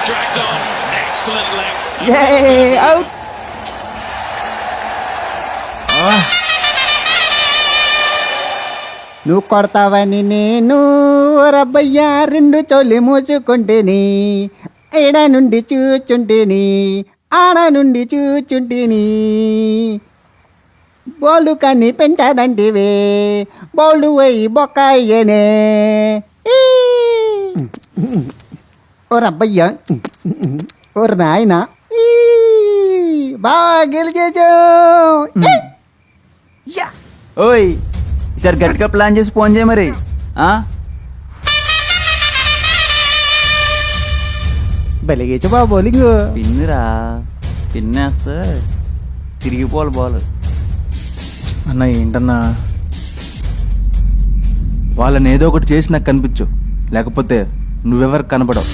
dragged on. Excellent length. Out. నువ్వు కొడతావని నేను రబ్బయ్యా రెండు చోలి మూసుకుంటేని ఏడ నుండి చూచుంటేని ఆడ నుండి చూచుంటేని బోల్డు కానీ పెంచాడంటివే బోల్డు పోయి బొక్క అయ్యేనే ఓ రబ్బయ్యా ఓ నాయన బాగా గెలిచేచో. ఓయ్ ఈసారి గట్టిగా ప్లాన్ చేసి ఫోన్ చేయ మరి. బలిగేచో బాబు బౌలింగ్. పిన్నిరా పిన్నేస్తే తిరిగిపోవాలి బాల్. అన్న ఏంటన్నా, వాళ్ళని ఏదో ఒకటి చేసి నాకు కనిపించు, లేకపోతే నువ్వెవరికి కనపడవు.